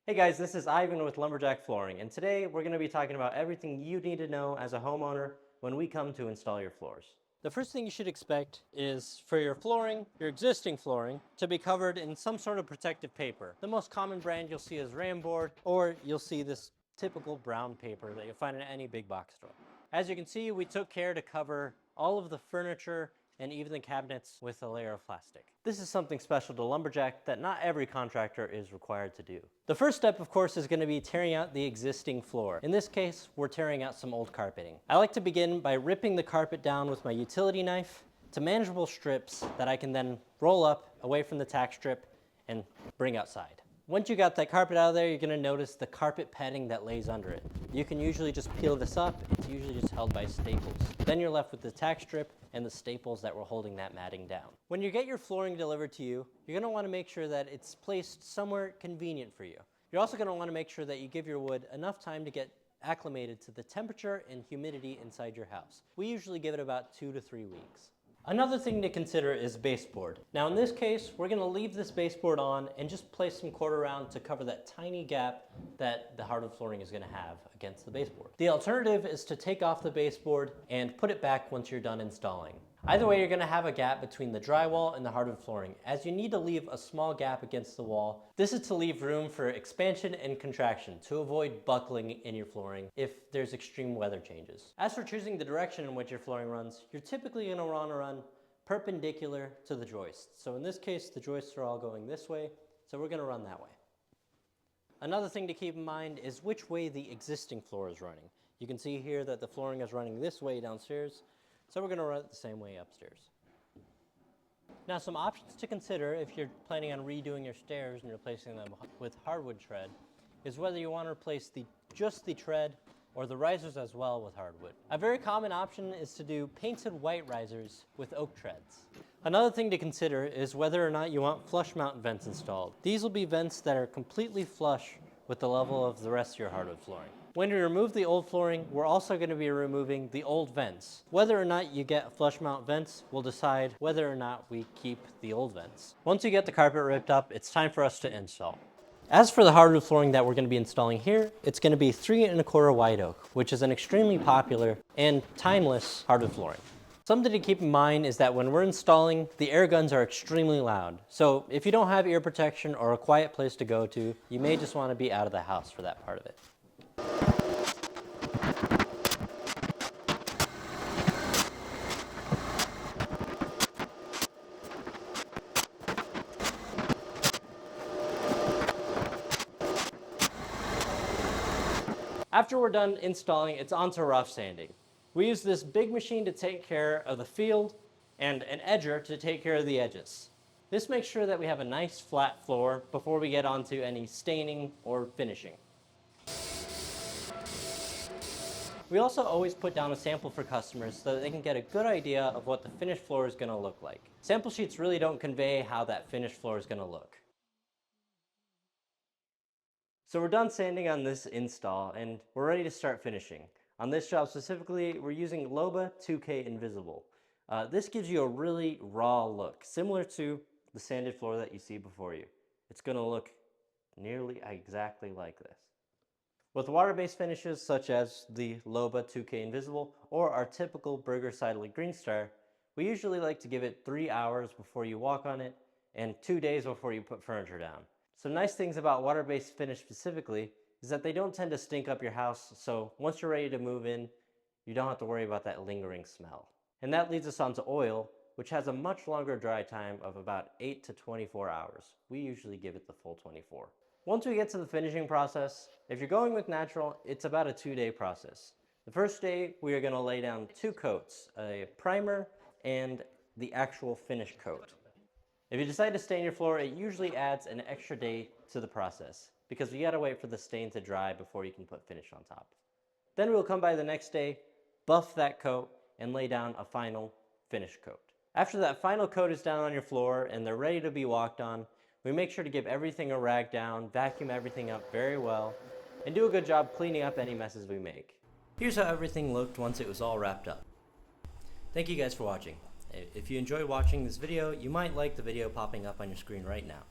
Hey guys, this is Ivan with Lumberjack Flooring, and today we're going to be talking about everything you need to know as a homeowner when we come to install your floors. The first thing you should expect is for your flooring, your existing flooring, to be covered in some sort of protective paper. The most common brand you'll see is Ramboard, or you'll see this typical brown paper that you'll find in any big box store. As you can see, we took care to cover all of the furniture and even the cabinets with a layer of plastic. This is something special to Lumberjack that not every contractor is required to do. The first step, of course, is going to be tearing out the existing floor. In this case, we're tearing out some old carpeting. I like to begin by ripping the carpet down with my utility knife to manageable strips that I can then roll up away from the tack strip and bring outside. Once you got that carpet out of there, you're going to notice the carpet padding that lays under it. You can usually just peel this up. It's usually just held by staples. Then you're left with the tack strip and the staples that were holding that matting down. When you get your flooring delivered to you, you're going to want to make sure that it's placed somewhere convenient for you. You're also going to want to make sure that you give your wood enough time to get acclimated to the temperature and humidity inside your house. We usually give it about 2 to 3 weeks. Another thing to consider is baseboard. Now in this case, we're going to leave this baseboard on and just place some quarter round to cover that tiny gap that the hardwood flooring is going to have against the baseboard. The alternative is to take off the baseboard and put it back once you're done installing. Either way, you're going to have a gap between the drywall and the hardwood flooring, as you need to leave a small gap against the wall. This is to leave room for expansion and contraction to avoid buckling in your flooring if there's extreme weather changes. As for choosing the direction in which your flooring runs, you're typically going to want to run perpendicular to the joists. So in this case, the joists are all going this way, so we're going to run that way. Another thing to keep in mind is which way the existing floor is running. You can see here that the flooring is running this way downstairs, so we're going to run it the same way upstairs. Now, some options to consider if you're planning on redoing your stairs and replacing them with hardwood tread is whether you want to replace just the tread or the risers as well with hardwood. A very common option is to do painted white risers with oak treads. Another thing to consider is whether or not you want flush mount vents installed. These will be vents that are completely flush with the level of the rest of your hardwood flooring. When we remove the old flooring, we're also going to be removing the old vents. Whether or not you get flush mount vents will decide whether or not we keep the old vents. Once you get the carpet ripped up, it's time for us to install. As for the hardwood flooring that we're going to be installing here, it's going to be 3 1/4 white oak, which is an extremely popular and timeless hardwood flooring. Something to keep in mind is that when we're installing, the air guns are extremely loud. So if you don't have ear protection or a quiet place to go to, you may just want to be out of the house for that part of it. After we're done installing, it's on to rough sanding. We use this big machine to take care of the field and an edger to take care of the edges. This makes sure that we have a nice flat floor before we get onto any staining or finishing. We also always put down a sample for customers so that they can get a good idea of what the finished floor is going to look like. Sample sheets really don't convey how that finished floor is going to look. So we're done sanding on this install and we're ready to start finishing. On this job specifically, we're using Loba 2K Invisible. This gives you a really raw look, similar to the sanded floor that you see before you. It's going to look nearly exactly like this. With water-based finishes such as the Loba 2K Invisible or our typical Burger Sidley Green Star, we usually like to give it 3 hours before you walk on it and 2 days before you put furniture down. Some nice things about water-based finish specifically is that they don't tend to stink up your house, so once you're ready to move in, you don't have to worry about that lingering smell. And that leads us on to oil, which has a much longer dry time of about 8 to 24 hours. We usually give it the full 24. Once we get to the finishing process, if you're going with natural, it's about a 2-day process. The first day, we are going to lay down 2 coats, a primer and the actual finish coat. If you decide to stain your floor, it usually adds an extra day to the process because you gotta wait for the stain to dry before you can put finish on top. Then we'll come by the next day, buff that coat, and lay down a final finish coat. After that final coat is down on your floor and they're ready to be walked on, we make sure to give everything a rag down, vacuum everything up very well, and do a good job cleaning up any messes we make. Here's how everything looked once it was all wrapped up. Thank you guys for watching. If you enjoyed watching this video, you might like the video popping up on your screen right now.